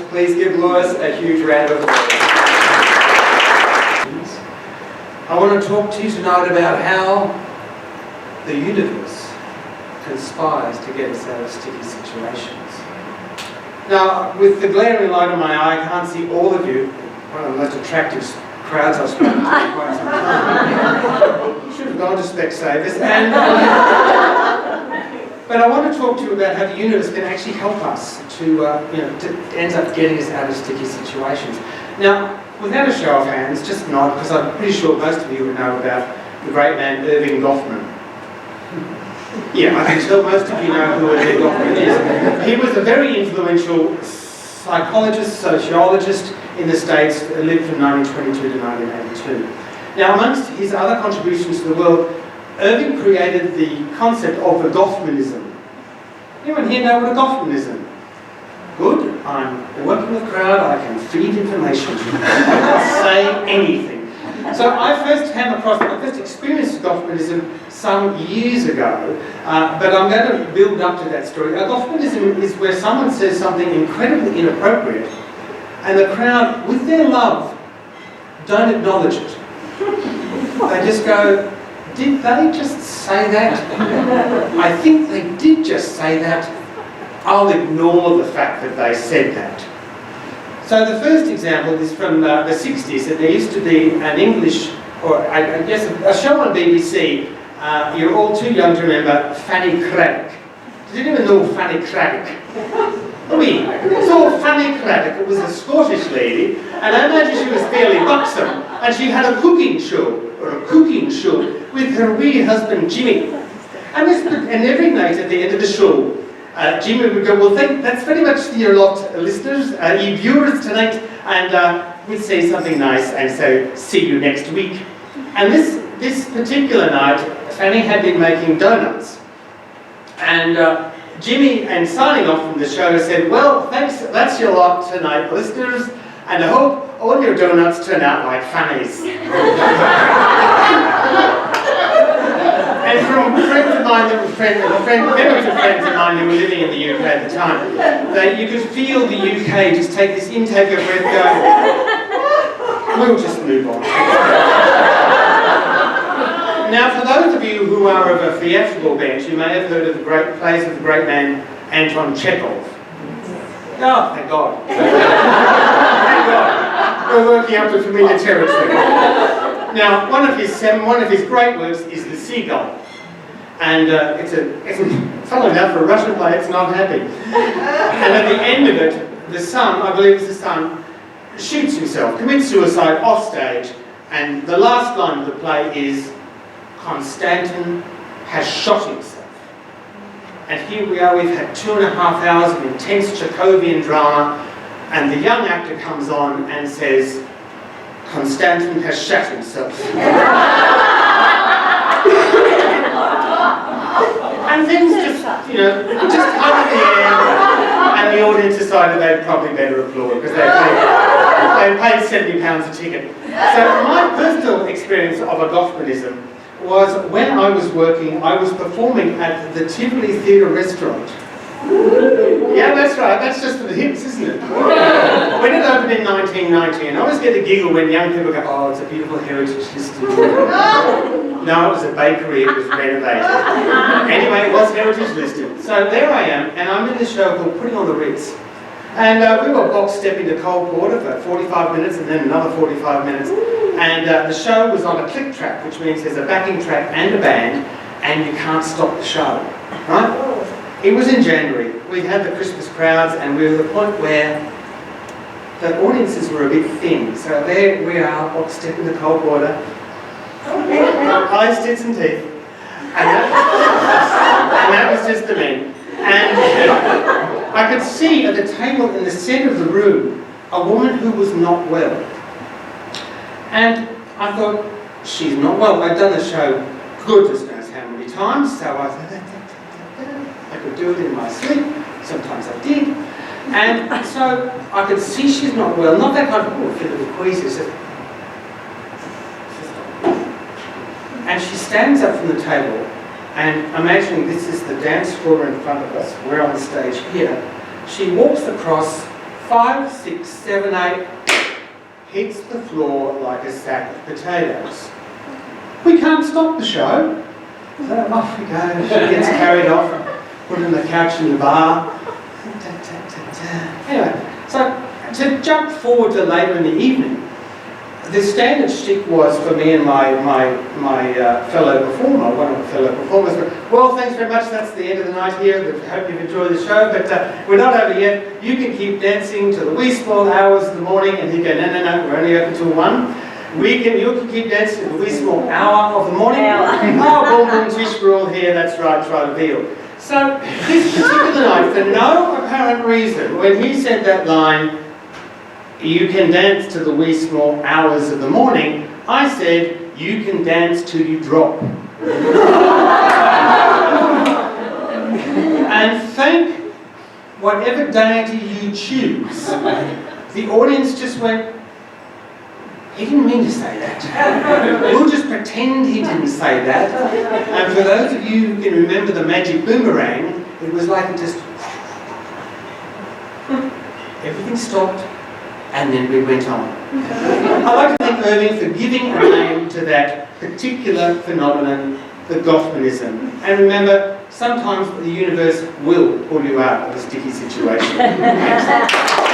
Please give Lewis a huge round of applause. I want to talk to you tonight about how the universe conspires to get us out of sticky situations. Now, with the glaring light on my eye, I can't see all of you. One of the most attractive crowds I've spoken to in quite some time. Should have gone to Specsavers. But I want to talk to you about how the universe can actually help us to end up getting us out of sticky situations. Now, without a show of hands, just nod, because I'm pretty sure most of you would know about the great man Irving Goffman. Yeah, I can tell most of you know who Irving Goffman is. He was a very influential psychologist, sociologist in the States, lived from 1922 to 1982. Now, amongst his other contributions to the world, Irving created the concept of a Goffmanism. Anyone here know what a Goffmanism? Good. I'm working the crowd. I can feed information. I can say anything. So I first experienced Goffmanism some years ago, but I'm going to build up to that story. A Goffmanism is where someone says something incredibly inappropriate, and the crowd, with their love, don't acknowledge it. They just go, did they just say that? I think they did just say that. I'll ignore the fact that they said that. So the first example is from the 60s, and there used to be an English, or I guess a show on BBC. You're all too young to remember Fanny Craddock. Did anyone know Fanny Craddock? Oui, so Fanny Craddock was a Scottish lady, and I imagine she was fairly buxom, and she had a cooking show with her wee husband Jimmy. And every night at the end of the show, Jimmy would go, well, that's very much your lot, listeners, you viewers tonight, and we'd say something nice and so see you next week. And this particular night, Fanny had been making donuts. And Jimmy, and signing off from the show, said, well, thanks, that's your lot tonight, listeners, and I hope all your donuts turn out like Fanny's. And from friends of mine, members of friends of mine who were living in the UK at the time, that you could feel the UK just take this intake of breath going, we'll just move on. Now, for those of you who are of a theatrical bench, you may have heard of the great plays of the great man Anton Chekhov. Oh, thank God. Thank God. We're working up to familiar territory. Now, one of his great works is The Seagull. And funnily enough, for a Russian play, it's not happy. And at the end of it, the son, I believe it's the son, shoots himself, commits suicide off stage, and the last line of the play is, Konstantin has shot himself. And here we are, we've had 2.5 hours of intense Chekhovian drama, and the young actor comes on and says, Konstantin has shot himself. And things just hung in the air, and the audience decided they'd probably better applaud, because they paid £70 a ticket. So my personal experience of a Goffmanism was when I was performing at the Tivoli Theatre Restaurant. Yeah, that's right, that's just for the hips, isn't it? When it opened in 1990, and I always get a giggle when young people go, oh, it's a beautiful heritage listed. No, it was a bakery, it was renovated. Anyway, it was heritage listed. So there I am, and I'm in this show called Putting on the Ritz. And we were box stepping to Cole Porter for 45 minutes and then another 45 minutes. And the show was on a click track, which means there's a backing track and a band, and you can't stop the show, right? It was in January. We had the Christmas crowds, and we were at the point where the audiences were a bit thin. So there we are, box stepping to Cole Porter. Eyes, tits and teeth. And that was just the men. And I could see at the table in the centre of the room a woman who was not well. And I thought, she's not well. I'd done the show goodness knows how many times, so I thought, I could do it in my sleep. Sometimes I did. And so I could see she's not well. Not that kind of, feel a bit queasy. And she stands up from the table, and imagining this is the dance floor in front of us, we're on the stage here, she walks across 5, 6, 7, 8 hits the floor like a sack of potatoes. We can't stop the show. So off we go. She gets carried off, put on the couch in the bar. Anyway, so to jump forward to later in the evening, the standard shtick was for me and my fellow performer, one of the fellow performers, well, thanks very much, that's the end of the night here, I hope you've enjoyed the show, but we're not over yet. You can keep dancing to the wee small hours of the morning, and he'd go, no, we're only open till 1. You can keep dancing to the wee small hour of the morning. Oh, boom, boom, tish, we're all here, that's right, try to deal. So, this particular night, for no apparent reason, when he said that line, you can dance to the wee small hours of the morning, I said, you can dance till you drop. And thank whatever deity you choose, the audience just went, he didn't mean to say that. We'll just pretend he didn't say that. And for those of you who can remember the magic boomerang, it was like it just... Everything stopped, and then we went on. I'd like to thank Irving for giving a name to that particular phenomenon, the Gothmanism. And remember, sometimes the universe will pull you out of a sticky situation. Thanks.